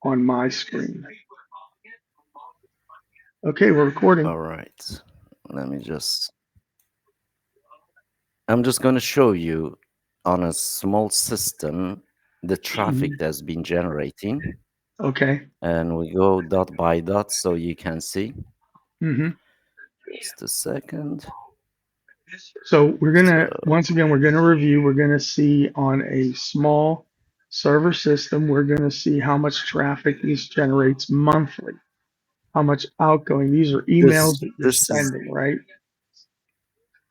on my screen. Okay, we're recording. All right. Let me just. I'm just going to show you on a small system the traffic Mhm. that's been generating. Okay. And we go dot by dot so you can see. hmm Just a second. So we're gonna So, once again we're gonna review. We're gonna see on a small server system. We're gonna see how much traffic this generates monthly. How much outgoing. These are emails that you're this is, sending, right?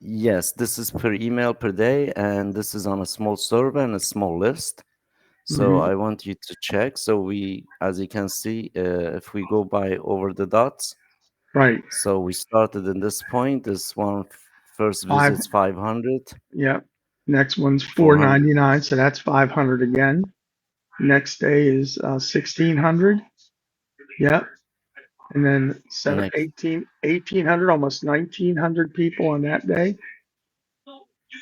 yes, this is per email per day, and this is on a small server and a small list. So hmm I want you to check. So we, as you can see, if we go by over the dots, Right. so we started in this point. This one first Five. visits 500, Yep. Next one's 400. 499, so that's 500 again. Next day is 1600. Yep. And then Next, 1800, almost 1900 people on that day.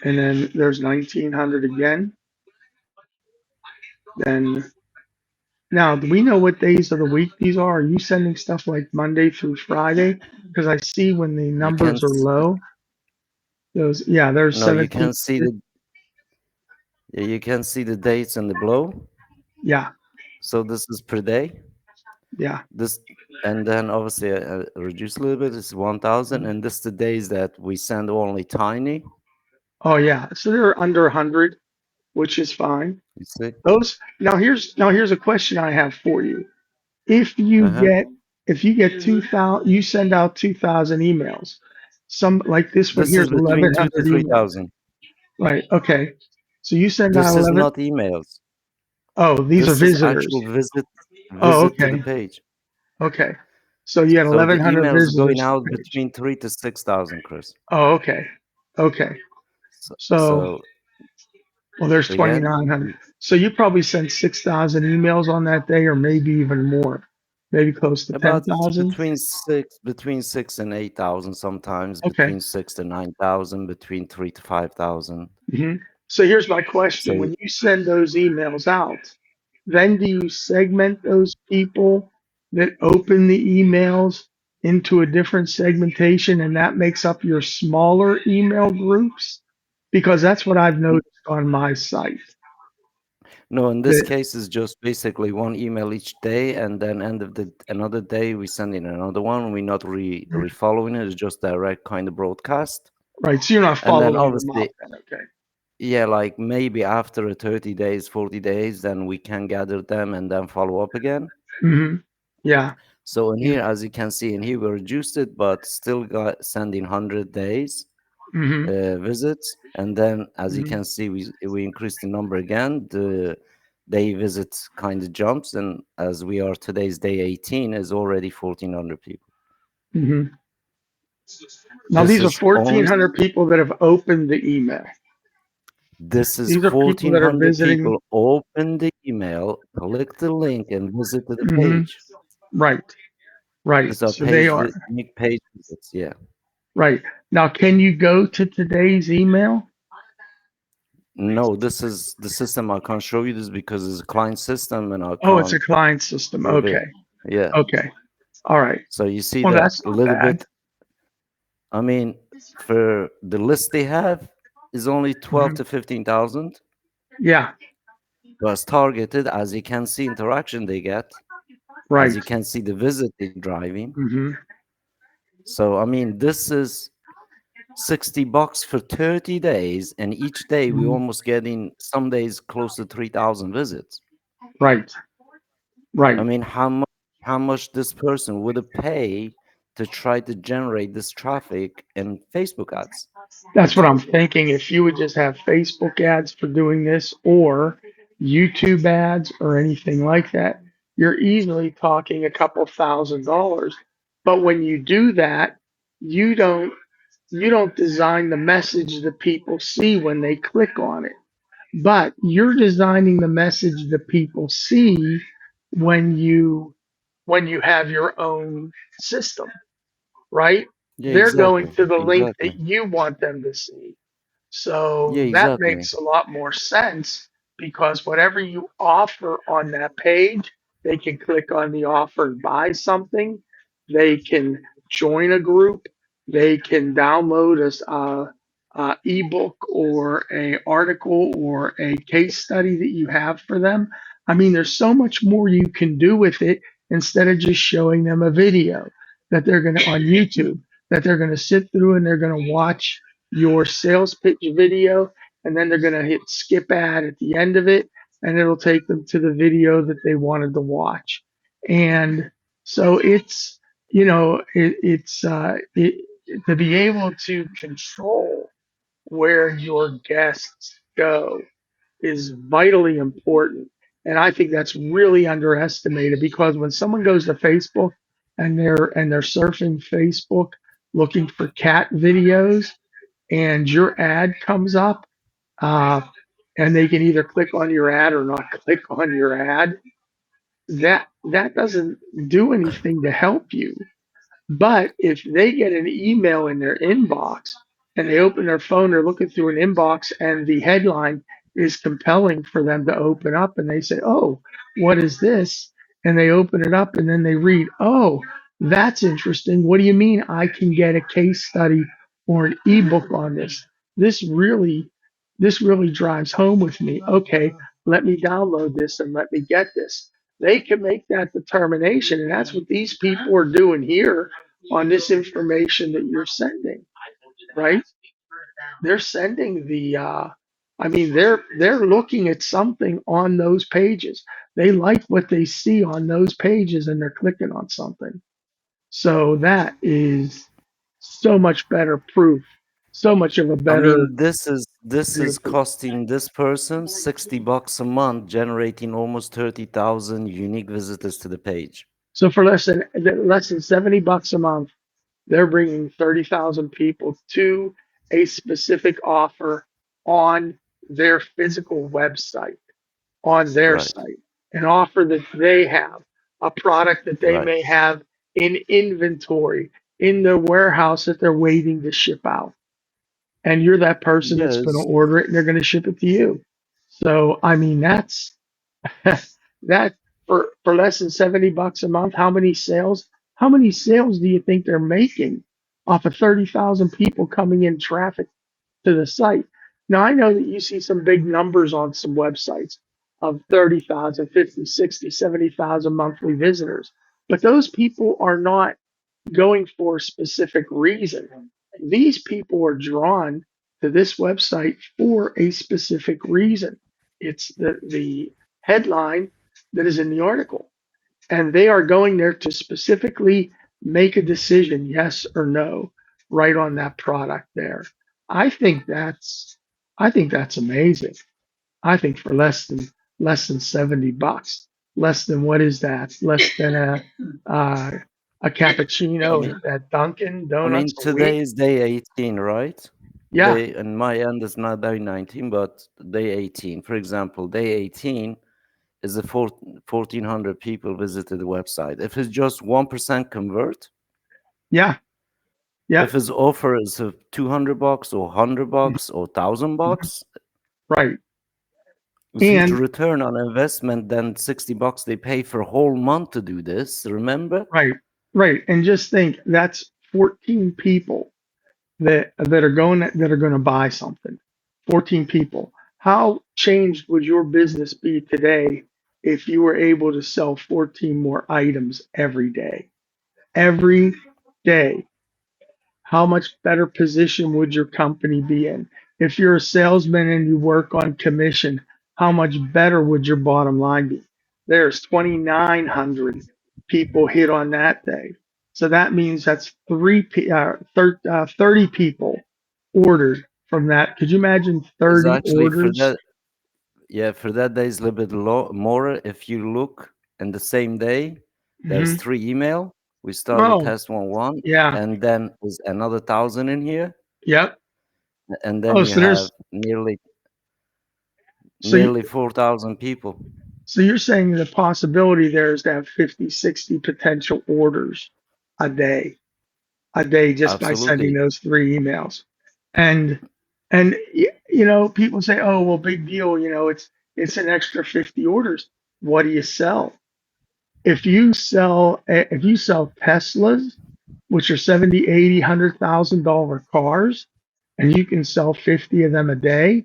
And then there's 1900 again. Then now, do we know what days of the week these are? Are you sending stuff like Monday through Friday? Because I see when the you can numbers are low, those, yeah, there's no, you 17. can see the yeah, you can see the dates in the below. Yeah, So this is per day. yeah. This and then obviously reduce a little bit. It's 1,000, and this the days that we send only tiny. Oh, yeah. So they're under 100, which is fine. You see? Those now here's a question I have for you. If you Uh-huh. get if you get 2,000, you send out 2,000 emails. Some like this one This here is is between two 1,100 to three emails. thousand. Right. Okay. So you send out This is 11. not emails. Oh, these are This is visitors. actual visit Oh, visit to the okay. page. Okay. So you had So the 1,100 emails going visitors to out the page. between 3 to 6,000, Chris. Oh, okay. Okay. So, So, so well, there's again, 2,900. So you probably sent 6,000 emails on that day, or maybe even more, maybe close to about 10,000. between six and 8,000, sometimes Okay. between 6 to 9,000, between 3 to 5,000. hmm So here's my question. So When you send those emails out, then do you segment those people that open the emails into a different segmentation and that makes up your smaller email groups? Because that's what I've noticed on my site. no, in this That case, it's just basically one email each day, and then end of the another day we send in another one. We're not refollowing it; it's just direct kind of broadcast. right, so you're not And then following them up obviously, then, okay. yeah, like maybe after a 30 days, 40 days, then we can gather them and then follow up again. hmm Yeah. So in Yeah. here, as you can see, in here we reduced it, but still got sending 100 days hmm visits. And then as you hmm can see, we increased the number again. The day visits kind of jumps, and as we are today's day 18 is already 1,400 people. hmm Now This these are is only 1,400 people that have opened the email. this is These are people that are 1,400 visiting. people open the email, click the link, and visit to the hmm page. Right. Right. These are So they are. unique page visits. Yeah. Right. Now, can you go to today's email? No, this is the system. I can't show you this because it's a client system and I Oh, it's can't a client system. reveal. Okay. Yeah. Okay. All right. So you see Well, that that's a not little bad. bit. I mean, for the list they have is only 12 hmm to 15,000, Yeah. but it's targeted. As you can see, interaction they get. As Right. you can see, the visit they're driving. hmm So I mean, this is $60 for 30 days, and each day we hmm almost getting some days close to 3,000 visits. Right. I Right. mean, how much this person would have paid to try to generate this traffic in Facebook ads, for That's what I'm example. thinking. If you would just have Facebook ads for doing this or YouTube ads or anything like that, you're easily talking a couple $1,000s. But when you do that, you don't you don't design the message that people see when they click on it, but you're designing the message that people see when you have your own system, right? Yeah, They're going exactly. to the link Exactly. that you want them to see. Yeah, So that exactly. makes a lot more sense because whatever you offer on that page They can click on the offer and buy something. They can join a group. They can download a ebook or a article or a case study that you have for them. I mean, there's so much more you can do with it instead of just showing them a video that they're going to on YouTube that they're going to sit through and they're going to watch your sales pitch video and then they're going to hit skip ad at the end of it and it'll take them to the video that they wanted to watch. And so it's, to be able to control where your guests go is vitally important. And I think that's really underestimated because when someone goes to Facebook and they're surfing Facebook looking for cat videos and your ad comes up, uh, and they can either click on your ad or not click on your ad, that doesn't do anything to help you. But if they get an email in their inbox and they open their phone, they're looking through an inbox and the headline is compelling for them to open up and they say, oh, what is this? And they open it up and then they read, oh, that's interesting. What do you mean I can get a case study or an ebook on this? This really, this really drives home with me. Okay, let me download this and let me get this. They can make that determination. And that's what these people are doing here on this information that you're sending, right? They're sending I mean, they're looking at something on those pages. They like what they see on those pages and they're clicking on something. So that is so much better proof, so much of a I better, mean, this is beautiful. costing this person $60 a month, generating almost 30,000 unique visitors to the page. So for less than $70 a month, they're bringing 30,000 people to a specific offer on their physical website, on their Right, site, an offer that they have, a product that they right. may have in inventory in their warehouse that they're waiting to ship out. And you're that person that's going to Yes. order it and they're going to ship it to you. So, I mean, that's that for less than $70 a month. How many sales do you think they're making off of 30,000 people coming in traffic to the site? Now I know that you see some big numbers on some websites of 30,000, 50, 60, 70,000 monthly visitors, but those people are not going for a specific reason. These people are drawn to this website for a specific reason. It's the headline that is in the article. And they are going there to specifically make a decision, yes or no, right on that product there. I think that's I think that's amazing. I think for less than $70, less than what is that? Less than uh, a I mean, cappuccino at Dunkin' I Donuts mean, a week. today is day 18, right? Yeah, Day, and my end is not day 19, but day 18. For example, day 18 is the 1,400 people visited the website. If it's just 1% convert, yeah, yeah, if his offer is of $200 or $100 or $1,000, right. it's huge And return on investment than $60 they pay for a whole month to do this. Remember? right, right. And just think that's 14 people that are going to buy something. 14 people. How changed would your business be today if you were able to sell 14 more items every day? Every day. How much better position would your company be in? If you're a salesman and you work on commission, how much better would your bottom line be? There's 2,900 people hit on that day. So that means that's 30 people ordered from that. Could you imagine Is 30 actually for orders? that, yeah, for that day is a little bit more. If you look in the same day, there's Hmm. 3 email. We started Oh, test one, yeah. and then is another 1,000 in here, Yep. and then Oh, you so have there's, nearly so, you, 4,000 people. so you're saying the possibility there is to have 50, 60 potential orders a day. Just by sending Absolutely. those three emails. And people say, "Oh, well, big deal, it's an extra 50 orders. What do you sell?" if you sell Teslas, which are 70, 80, $100,000 cars, and you can sell 50 of them a day,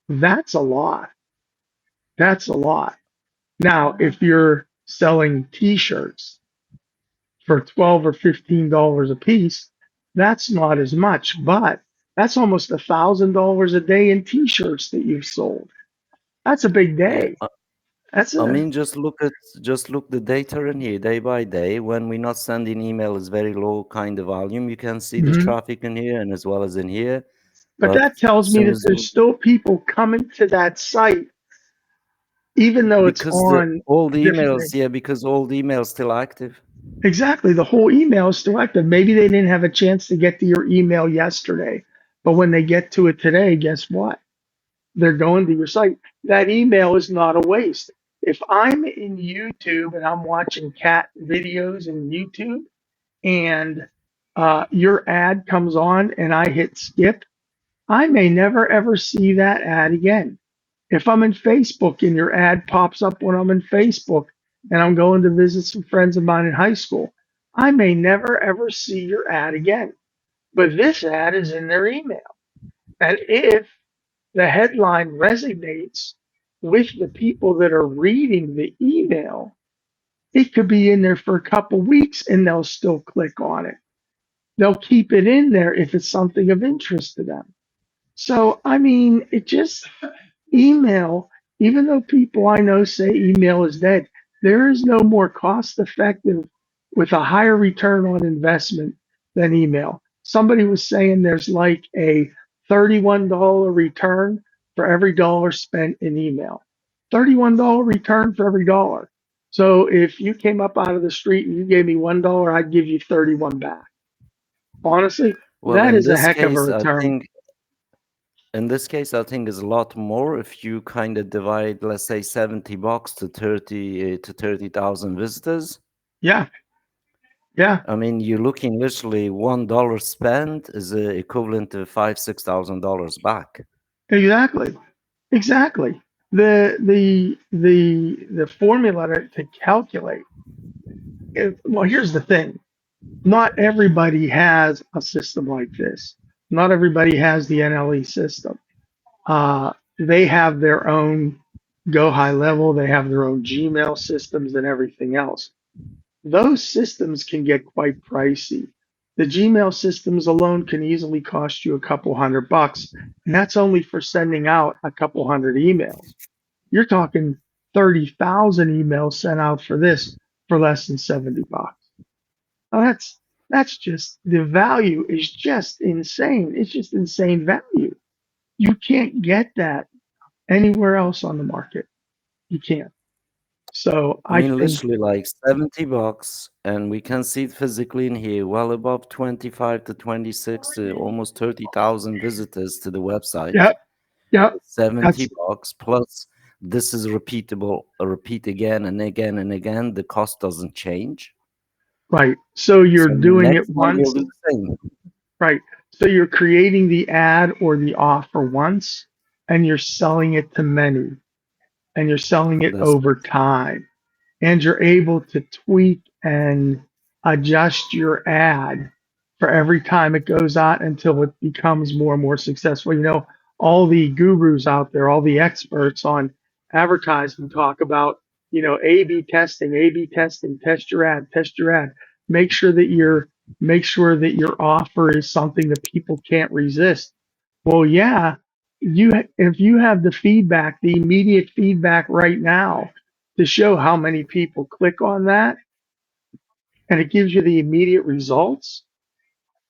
that's a lot. That's a lot. Now, if you're selling t-shirts for 12 or $15 a piece, that's not as much, but that's almost $1,000 a day in t-shirts that you've sold. That's a big Yeah, day. That's I a mean, just look the data in here day by day. When we're not sending email, is very low kind of volume. You can see the Mhm. traffic in here and as well as in here. But But that tells as me soon that as there's you, still people coming to that site, even though it's because the on old different emails, things. yeah, because old emails still active. Exactly. The whole email is still active. Maybe they didn't have a chance to get to your email yesterday, but when they get to it today, guess what? They're going to your site. That email is not a waste. If I'm in YouTube and I'm watching cat videos in YouTube and your ad comes on and I hit skip, I may never ever see that ad again. If I'm in Facebook and your ad pops up when I'm in Facebook and I'm going to visit some friends of mine in high school, I may never ever see your ad again. But this ad is in their email. And if the headline resonates with the people that are reading the email, it could be in there for a couple weeks and they'll still click on it. They'll keep it in there if it's something of interest to them. So, I mean, it just email, even though people I know say email is dead, there is no more cost effective with a higher return on investment than email. Somebody was saying there's like a $31 return for every dollar spent in email. $31 return for every dollar. So if you came up out of the street and you gave me $1, I'd give you 31 back. Honestly, Well, that is a heck of a return. in this case, I think is a lot more if you kind of divide, let's say, $70 to 30,000 visitors. Yeah, yeah, I mean, you're looking literally $1 spent is equivalent to $6,000 back. exactly. Exactly. The formula to calculate. Well, here's the thing. Not everybody has a system like this. Not everybody has the NLE system. They have their own Go High Level. They have their own Gmail systems and everything else. Those systems can get quite pricey. The Gmail systems alone can easily cost you a couple $100, and that's only for sending out a couple hundred emails. You're talking 30,000 emails sent out for this for less than $70. Now that's just the value is just insane. It's just insane value. You can't get that anywhere else on the market. You can't. So I I mean, think, literally like $70, and we can see it physically in here, well above 25 to 26 to almost 30,000 visitors to the website. yep, yep, 70 that's bucks plus this is repeatable, repeat again and again and again. The cost doesn't change. right. So you're So doing it next time you'll once, do the same. right? So you're creating the ad or the offer once, and you're selling it to many, and you're selling it That's over time. And you're able to tweak and adjust your ad for every time it goes out until it becomes more and more successful. You know, all the gurus out there, all the experts on advertising talk about, A B testing, test your ad. Make sure that your offer is something that people can't resist. Well, yeah, if you have the feedback, the immediate feedback right now to show how many people click on that and it gives you the immediate results.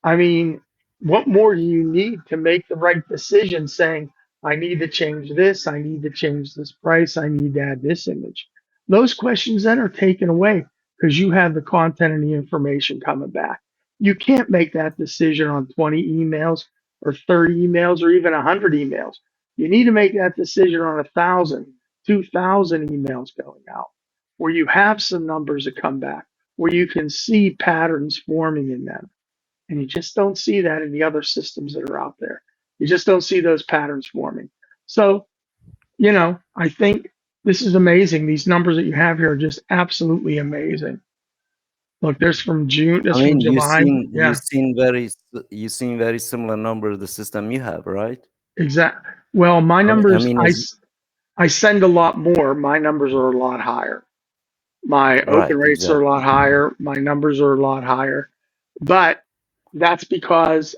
I mean, what more do you need to make the right decision saying, I need to change this, I need to change this price, I need to add this image? Those questions then are taken away because you have the content and the information coming back. You can't make that decision on 20 emails or 30 emails or even 100 emails. You need to make that decision on 1,000, 2,000 emails going out where you have some numbers that come back, where you can see patterns forming in them. And you just don't see that in the other systems that are out there. You just don't see those patterns forming. So, I think This is amazing. These numbers that you have here are just absolutely amazing. Look, there's from June, I there's from mean, July. you Yeah, seen you seen very similar number of the system you have, right? exact. Well, my I numbers, mean, is I send a lot more. My numbers are a lot higher. My open right, rates are a exactly. lot higher. My numbers are a lot higher. But that's because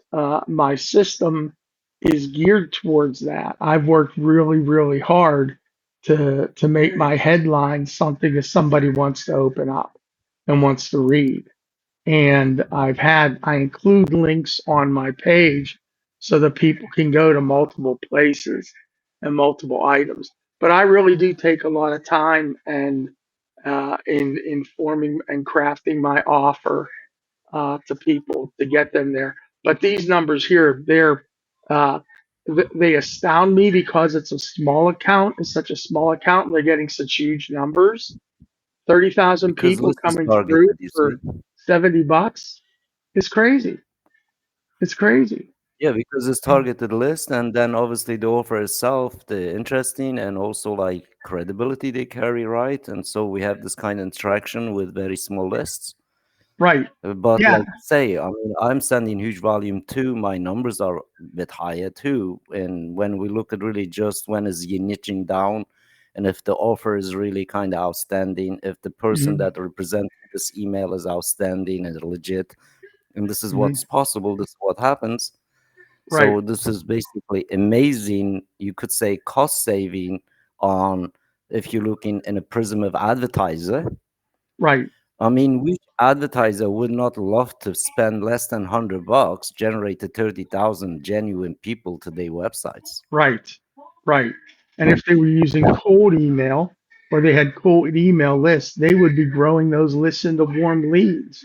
my system is geared towards that. I've worked really, really hard to make my headline something that somebody wants to open up and wants to read. And I include links on my page so that people can go to multiple places and multiple items. But I really do take a lot of time and in forming and crafting my offer to people to get them there. But these numbers here, uh, they astound me because it's a small account. It's such a small account, and they're getting such huge numbers. 30,000 Because people list is coming through targeted, you see. for $70. It's crazy. It's crazy. Yeah, because it's targeted list, and then obviously the offer itself, the interesting and also like credibility they carry, right? And so we have this kind of interaction with very small lists. Right. But Yeah. like say, I mean, I'm sending huge volume too. My numbers are a bit higher too. And when we look at really just when is you niching down, and if the offer is really kind of outstanding, if the person Mhm. that represents this email is outstanding and legit, and this is Mhm. what's possible, this is what happens. Right. So this is basically amazing. You could say cost saving on if you're looking in a prism of advertiser. Right. I mean, which advertiser would not love to spend less than $100 generate the 30,000 genuine people to their websites? Right. Right. And if they were using cold email or they had cold email lists, they would be growing those lists into warm leads.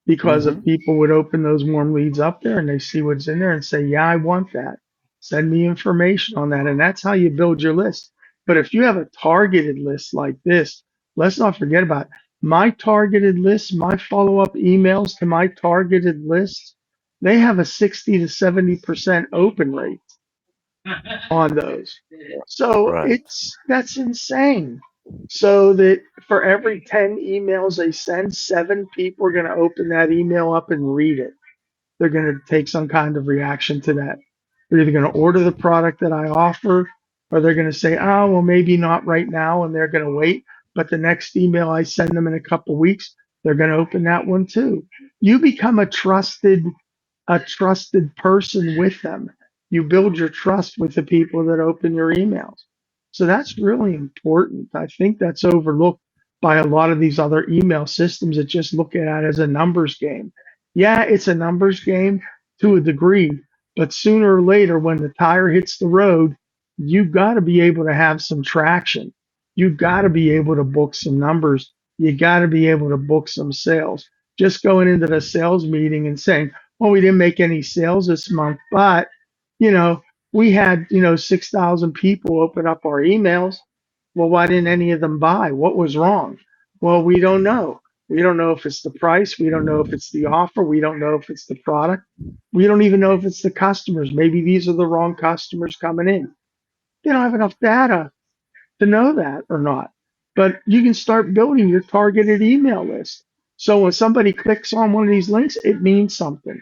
Because if Hmm. people would open those warm leads up there and they see what's in there and say, yeah, I want that. Send me information on that. And that's how you build your list. But if you have a targeted list like this, let's not forget about my targeted list, my follow up emails to my targeted list. They have a 60 to 70% open rate on those. So Right. that's insane. So that for every 10 emails they send, 7 people are going to open that email up and read it. They're going to take some kind of reaction to that. They're either going to order the product that I offer, or they're going to say, oh, well, maybe not right now, and they're going to wait. But the next email I send them in a couple weeks, they're going to open that one too. You become a trusted person with them. You build your trust with the people that open your emails. So that's really important. I think that's overlooked by a lot of these other email systems that just look at it as a numbers game. Yeah, it's a numbers game to a degree, but sooner or later, when the tire hits the road, you've got to be able to have some traction. You've got to be able to book some numbers. You got to be able to book some sales. Just going into the sales meeting and saying, well, we didn't make any sales this month, but you know, we had, 6,000 people open up our emails. Well, why didn't any of them buy? What was wrong? Well, we don't know. We don't know if it's the price. We don't know if it's the offer. We don't know if it's the product. We don't even know if it's the customers. Maybe these are the wrong customers coming in. They don't have enough data to know that or not. But you can start building your targeted email list. So when somebody clicks on one of these links, it means something.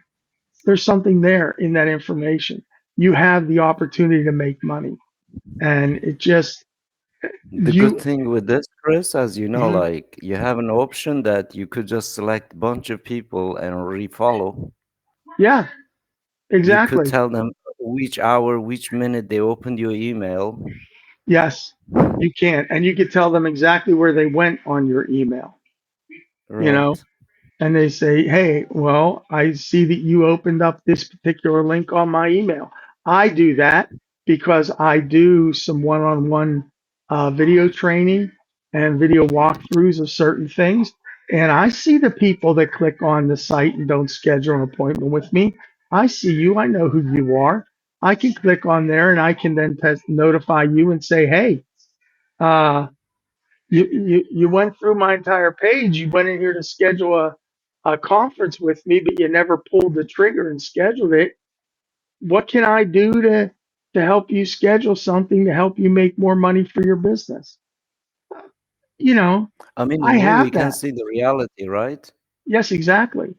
There's something there in that information. You have the opportunity to make money. And it just, The good you, thing with this, Chris, as you know, mhm, like you have an option that you could just select a bunch of people and refollow. yeah, You could exactly. tell them which hour, which minute they opened your email. Yes, you can. And you can tell them exactly where they went on your email, you know, Right. and they say, hey, well, I see that you opened up this particular link on my email. I do that because I do some one on one video training and video walkthroughs of certain things. And I see the people that click on the site and don't schedule an appointment with me. I see you. I know who you are. I can click on there and I can then notify you and say, hey, uh, you went through my entire page. You went in here to schedule a conference with me, but you never pulled the trigger and scheduled it. What can I do to help you schedule something to help you make more money for your business? You know, I mean, I here we have can that. see the reality, right? Yes, exactly.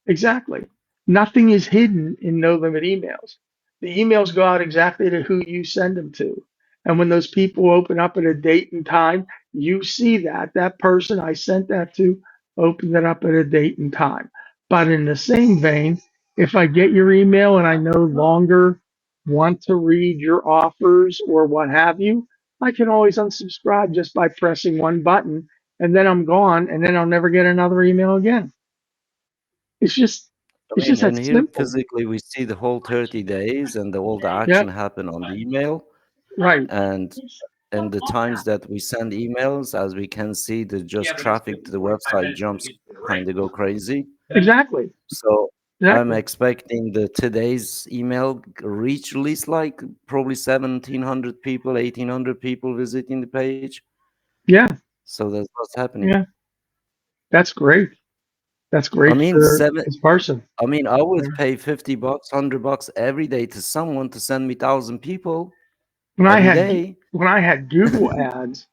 Exactly. Nothing is hidden in no limit emails. The emails go out exactly to who you send them to. And when those people open up at a date and time, you see that. That person I sent that to opened it up at a date and time. But in the same vein, if I get your email and I no longer want to read your offers or what have you, I can always unsubscribe just by pressing one button and then I'm gone and then I'll never get another email again. It's just I it's mean, just that and here simple. physically we see the whole 30 days and all the action Yep, happen on the email. right. And the times that we send emails, as we can see, the just traffic to the website jumps kind of go crazy. Exactly. So I'm Exactly. expecting the today's email reach at least like probably 1,700 people, 1,800 people visiting the page. Yeah, So that's what's happening. yeah. That's great. That's I great mean, for this person. I would Yeah. pay $50, $100 every day to someone to send me 1,000 people When I every had day. when I had Google ads,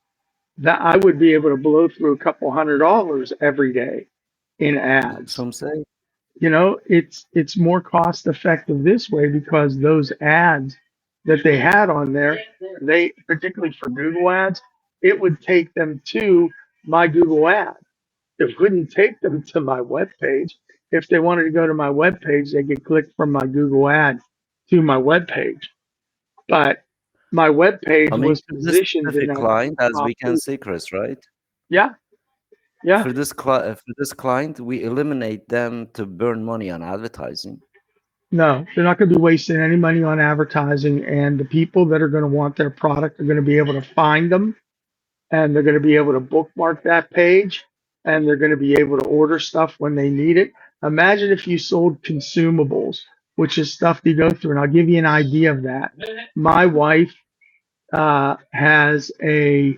that I would be able to blow through a couple $100 every day in That's what ads. I'm saying. It's more cost effective this way because those ads that they had on there, they particularly for Google ads, it would take them to my Google ad. It wouldn't take them to my web page. If they wanted to go to my web page, they could click from my Google ad to my web page. But my web I page mean, was for this positioned in specific that client, as top we can two. see, Chris, right? Yeah, yeah, For this client, we eliminate them to burn money on advertising. no, they're not going to be wasting any money on advertising. And the people that are going to want their product are going to be able to find them and they're going to be able to bookmark that page and they're going to be able to order stuff when they need it. Imagine if you sold consumables, which is stuff you go through, and I'll give you an idea of that. My wife has a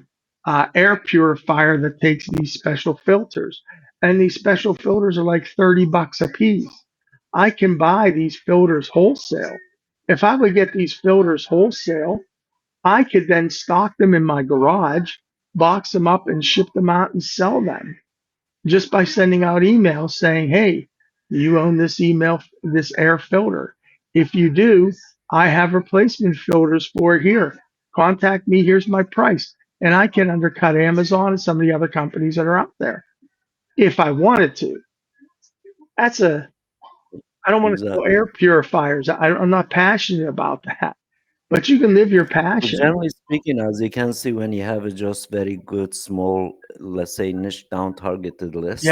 air purifier that takes these special filters, and these special filters are like $30 a piece. I can buy these filters wholesale. If I would get these filters wholesale, I could then stock them in my garage, box them up, and ship them out and sell them just by sending out emails saying, "Hey, you own this this air filter. If you do, I have replacement filters for it here. Contact me. Here's my price." And I can undercut Amazon and some of the other companies that are out there if I wanted to. That's a, I don't want to sell Exactly. air purifiers. I'm not passionate about that, but you can live your But passion. generally speaking, as you can see, when you have a just very good, small, let's say, niche down targeted Yep. list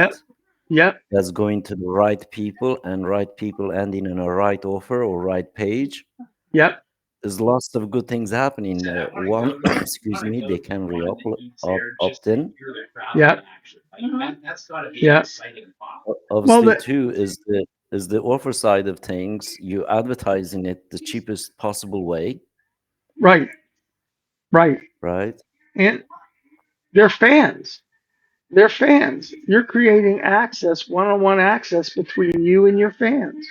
Yep. that's going to the right people ending in a right offer or right page, Yep. there's lots of good things happening. One, excuse me, they can opt in. Yep. Yep. Well, Obviously, two is the offer side of things. You advertising it the cheapest possible way, right. Right. right? And they're fans. They're fans. You're creating access, one-on-one access between you and your fans.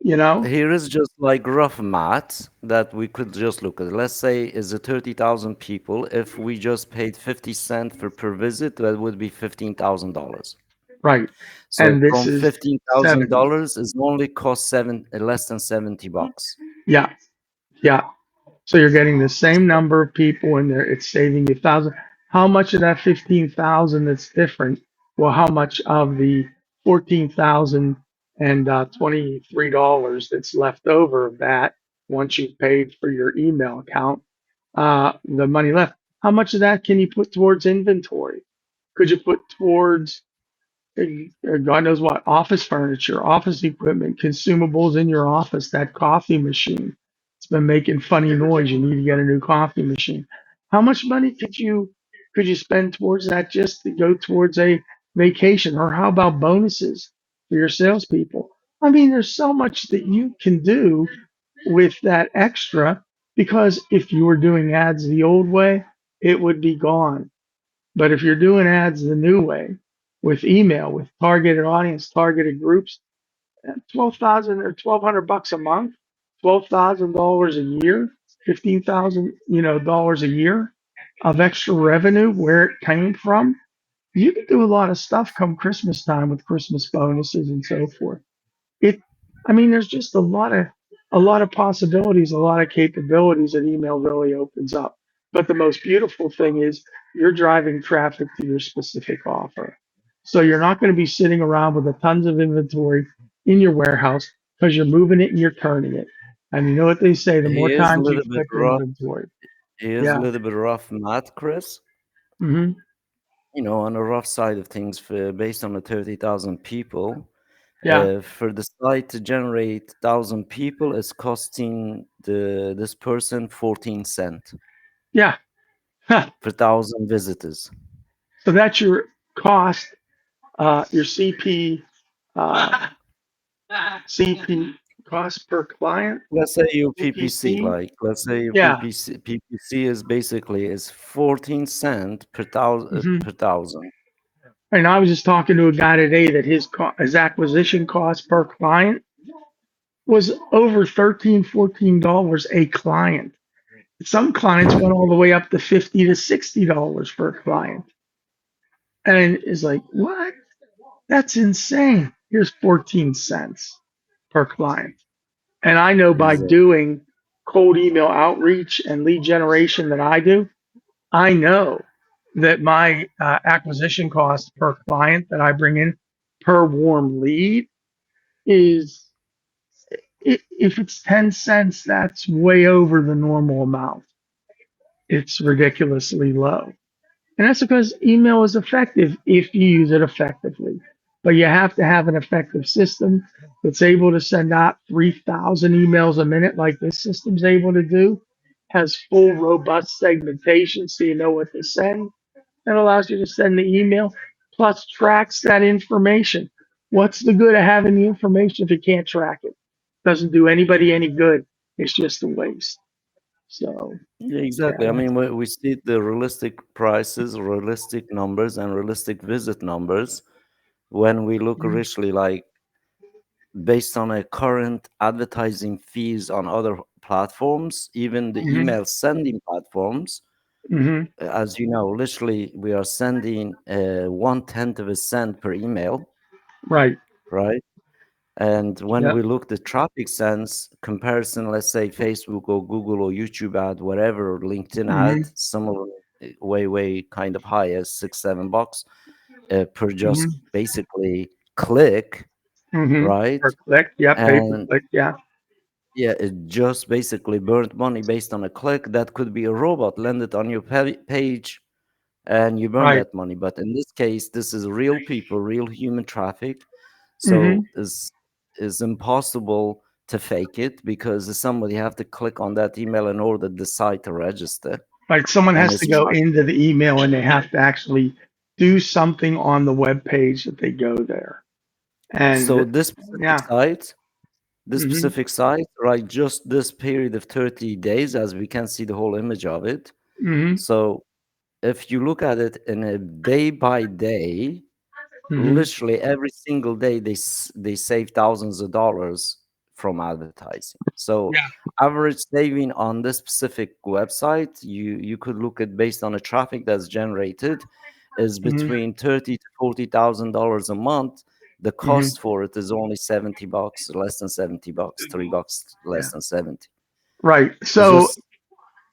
You know? Here is just like rough math that we could just look at. Let's say is it 30,000 people. If we just paid 50 cents for per visit, that would be $15,000. Right. So And this from is $70. $15,000 is only cost less than $70. Yeah. Yeah. So you're getting the same number of people in there. It's saving you thousand. How much of that 15,000 that's different? Well, how much of the 14,000 and $23 that's left over of that once you've paid for your email account, the money left? How much of that can you put towards inventory? Could you put towards God knows what, office furniture, office equipment, consumables in your office, that coffee machine? It's been making funny noise. You need to get a new coffee machine. How much money could you spend towards that just to go towards a vacation? Or how about bonuses for your salespeople? I mean, there's so much that you can do with that extra because if you were doing ads the old way, it would be gone. But if you're doing ads the new way with email, with targeted audience, targeted groups, 12,000 or 1,200 bucks a month, $12,000 a year, 15,000 dollars a year. of extra revenue, where it came from, you can do a lot of stuff come Christmas time with Christmas bonuses and so forth. It, I mean, there's just a lot of possibilities, a lot of capabilities that email really opens up. But the most beautiful thing is you're driving traffic to your specific offer. So you're not going to be sitting around with a tons of inventory in your warehouse because you're moving it and you're turning it. And you know what they say, the He more is a times you little bit flip rough. inventory. He is a Yeah. little bit rough math, Chris. Hmm. On the rough side of things, based on the 30,000 people, Yeah. for the site to generate 1,000 people, it's costing this person 14 cent Yeah. Huh. per 1,000 visitors. So that's your cost, your uh, CP cost per client, Let's say your PPC, CPC. let's say your Yeah. PPC is basically is 14 cent per thousand Hmm. per thousand. And I was just talking to a guy today that his acquisition cost per client was over $13, $14 a client. Some clients went all the way up to $50 to $60 for a client. And it's like, what? That's insane. Here's 14 cents per client. And I know by Exactly. doing cold email outreach and lead generation that I do, I know that my acquisition cost per client that I bring in per warm lead is, if it's 10 cents, that's way over the normal amount. It's ridiculously low. And that's because email is effective if you use it effectively. But you have to have an effective system that's able to send out 3,000 emails a minute, like this system's able to do, has full, robust segmentation so you know what to send, and allows you to send the email, plus tracks that information. What's the good of having the information if you can't track it? Doesn't do anybody any good. It's just a waste. So, Yeah, yeah, exactly. I that's, mean, we see the realistic prices, realistic numbers, and realistic visit numbers when we look mm-hmm, originally like based on a current advertising fees on other platforms, even the mm-hmm, email sending platforms. mm-hmm, As you know, literally we are sending 1/10 of a cent per email, right. right? And when Yep. we look the traffic sense comparison, let's say Facebook or Google or YouTube ad, whatever, or LinkedIn Mm-hmm, ad, some of them way kind of high as $6, $7 per just mm-hmm, basically click, mm-hmm. Per right? click. Yep. Pay per And click. Yeah. yeah, it just basically burned money based on a click. That could be a robot landed on your page and you burn Right. that money. But in this case, this is real people, real human traffic. Mm-hmm. So it's impossible to fake it because somebody have to click on that email in order to decide to register. Like someone And has it's to go trust. into the email and they have to actually do something on the web page that they go there. So And yeah. this Mm-hmm. specific site, right? Just this period of 30 days, as we can see the whole image of it. Mm-hmm. So if you look at it in a day by day, Mm-hmm. literally every single day they save thousands of dollars from advertising. So Yeah. average saving on this specific website, you could look at based on the traffic that's generated, is Mm-hmm. between 30 to $40,000 a month. The Mm-hmm. cost for it is only $70, less than $70, $3 less Yeah. than 70. Right. It's So just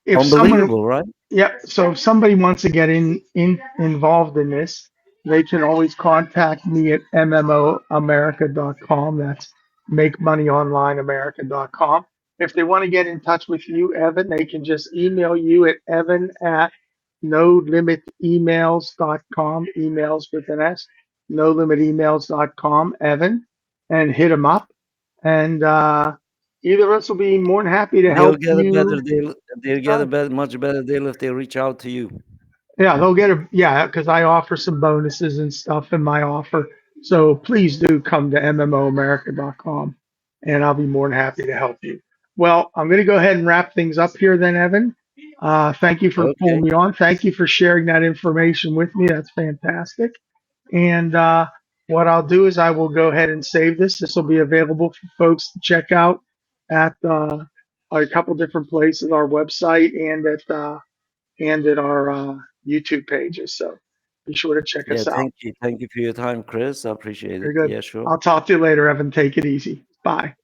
if someone, unbelievable, right? yeah, so if somebody wants to get involved in this, they can always contact me at mmoamerica.com. That's makemoneyonlineamerica.com. If they want to get in touch with you, Evan, they can just email you at evan at nolimitemails.com, emails with an S, nolimitemails.com, Evan, and hit them up. And either of us will be more than happy to They'll help get a better you. deal. They'll get a much better deal if they reach out to you. Yeah, they'll get a, yeah, because I offer some bonuses and stuff in my offer. So please do come to mmoamerica.com and I'll be more than happy to help you. Well, I'm going to go ahead and wrap things up here then, Evan. Thank you for pulling Okay. me on. Thank you for sharing that information with me. That's fantastic. And what I'll do is I will go ahead and save this. This will be available for folks to check out at a couple different places, our website and at and at our YouTube pages. So be sure to check Yeah, us out. thank you for your time, Chris. I appreciate it. Very good. Yeah, sure. I'll talk to you later, Evan. Take it easy. Bye.